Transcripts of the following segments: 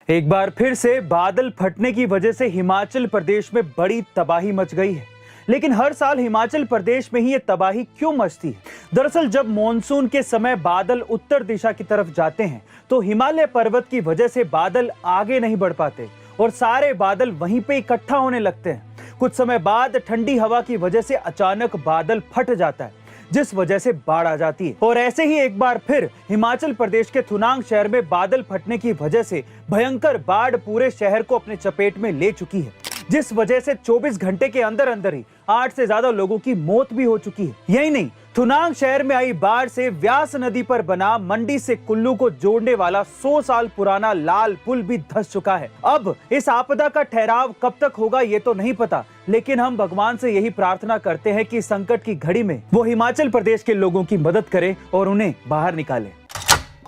एक बार फिर से बादल फटने की वजह से हिमाचल प्रदेश में बड़ी तबाही मच गई है। लेकिन हर साल हिमाचल प्रदेश में ही ये तबाही क्यों मचती है? दरअसल जब मॉनसून के समय बादल उत्तर दिशा की तरफ जाते हैं तो हिमालय पर्वत की वजह से बादल आगे नहीं बढ़ पाते और सारे बादल वहीं पे इकट्ठा होने लगते हैं। कुछ समय बाद ठंडी हवा की वजह से अचानक बादल फट जाता है, जिस वजह से बाढ़ आ जाती है। और ऐसे ही एक बार फिर हिमाचल प्रदेश के थुनांग शहर में बादल फटने की वजह से भयंकर बाढ़ पूरे शहर को अपने चपेट में ले चुकी है, जिस वजह से 24 घंटे के अंदर अंदर ही 8 से ज्यादा लोगों की मौत भी हो चुकी है। यही नहीं, थुनांग शहर में आई बाढ़ से व्यास नदी पर बना मंडी से कुल्लू को जोड़ने वाला 100 साल पुराना लाल पुल भी धंस चुका है। अब इस आपदा का ठहराव कब तक होगा ये तो नहीं पता, लेकिन हम भगवान से यही प्रार्थना करते हैं कि संकट की घड़ी में वो हिमाचल प्रदेश के लोगों की मदद करे और उन्हें बाहर निकाले।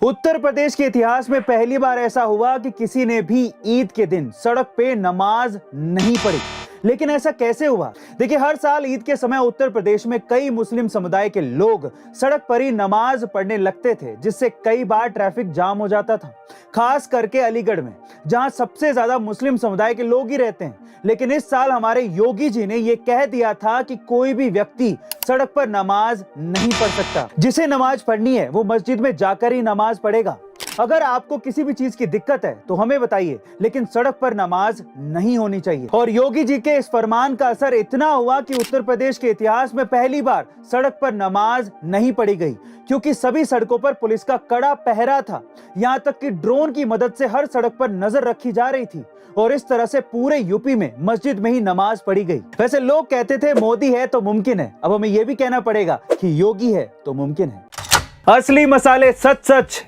उत्तर प्रदेश के इतिहास में पहली बार ऐसा हुआ कि किसी ने भी ईद के दिन सड़क पे नमाज नहीं पढ़ी। लेकिन ऐसा कैसे हुआ? देखिए, हर साल ईद के समय उत्तर प्रदेश में कई मुस्लिम समुदाय के लोग सड़क पर ही नमाज पढ़ने लगते थे, जिससे कई बार ट्रैफिक जाम हो जाता था, खास करके अलीगढ़ में, जहां सबसे ज्यादा मुस्लिम समुदाय के लोग ही रहते हैं। लेकिन इस साल हमारे योगी जी ने यह कह दिया था कि कोई भी व्यक्ति सड़क पर नमाज नहीं पढ़ सकता। जिसे नमाज पढ़नी है वो मस्जिद में जाकर ही नमाज पढ़ेगा। अगर आपको किसी भी चीज की दिक्कत है तो हमें बताइए, लेकिन सड़क पर नमाज नहीं होनी चाहिए। और योगी जी के इस फरमान का असर इतना हुआ कि उत्तर प्रदेश के इतिहास में पहली बार सड़क पर नमाज नहीं पढ़ी गई, क्योंकि सभी सड़कों पर पुलिस का कड़ा पहरा था। यहाँ तक कि ड्रोन की मदद से हर सड़क पर नजर रखी जा रही थी और इस तरह से पूरे यूपी में मस्जिद में ही नमाज पढ़ी गई। वैसे लोग कहते थे मोदी है तो मुमकिन है, अब हमें यह भी कहना पड़ेगा कि योगी है तो मुमकिन है। असली मसाले सच सच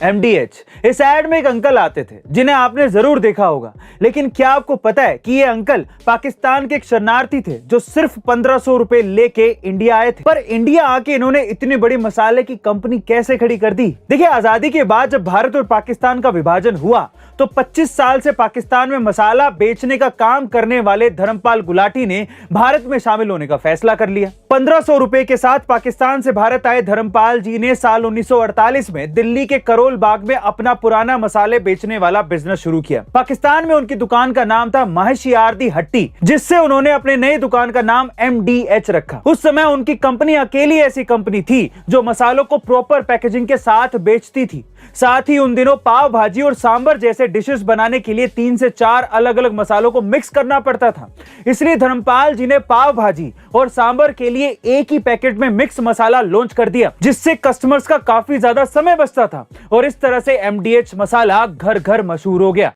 MDH। इस ऐड में एक अंकल आते थे जिन्हें आपने जरूर देखा होगा। लेकिन क्या आपको पता है कि ये अंकल पाकिस्तान के एक शरणार्थी थे जो सिर्फ 1500 रुपए लेके इंडिया आए थे। पर इंडिया आके इन्होंने इतनी बड़ी मसाले की कंपनी कैसे खड़ी कर दी? देखिए, आजादी के बाद जब भारत और पाकिस्तान का विभाजन हुआ तो 25 साल से पाकिस्तान में मसाला बेचने का काम करने वाले धर्मपाल गुलाटी ने भारत में शामिल होने का फैसला कर लिया। 1500 रुपए के साथ पाकिस्तान से भारत आए धर्मपाल जी ने साल 1948 में दिल्ली के करोल बाग में अपना पुराना मसाले बेचने वाला बिजनेस शुरू किया। पाकिस्तान में उनकी दुकान का नाम था महशियारदी हट्टी, जिससे उन्होंने अपने नई दुकान का नाम MDH रखा। उस समय उनकी कंपनी अकेली ऐसी कंपनी थी जो मसालों को प्रॉपर पैकेजिंग के साथ बेचती थी। साथ ही उन दिनों पाव भाजी और सांबर जैसे डिशेस बनाने के लिए 3 से 4 अलग अलग मसालों को मिक्स करना पड़ता था। इसलिए धर्मपाल जी ने पाव भाजी और सांबर के लिए एक ही पैकेट में मिक्स मसाला लॉन्च कर दिया, जिससे कस्टमर्स का काफी ज्यादा समय बचता था और इस तरह से MDH मसाला घर घर मशहूर हो गया।